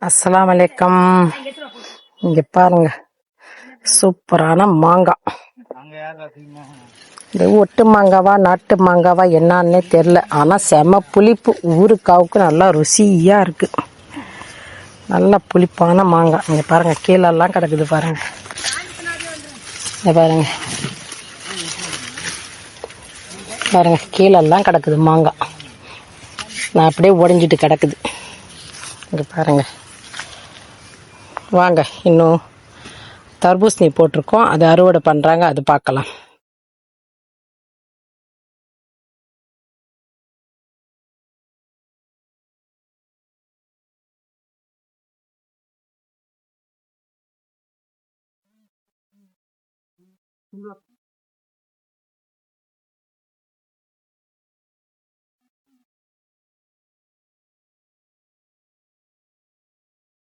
அஸ்ஸலாமு அலைக்கும். இங்க பாருங்க, சூப்பரான மாங்காய். இது ஒட்டு மாங்காவா நாட்டு மாங்காவா என்னான்னே தெரில. ஆனால் செம புளிப்பு, ஊறுகாவுக்கு நல்லா ருசியாக இருக்கு. நல்ல புளிப்பான மாங்காய். இங்கே பாருங்க, கீழெல்லாம் கிடக்குது பாருங்க. இங்கே பாருங்க பாருங்க, கீழெல்லாம் கிடக்குது மாங்காய். நான் அப்படியே உடஞ்சிட்டு கிடக்குது. இங்கே பாருங்க. வாங்க, இன்னும் தர்பூசணி போட்டிருக்கோம், அது அறுவடை பண்ணுறாங்க, அது பார்க்கலாம்.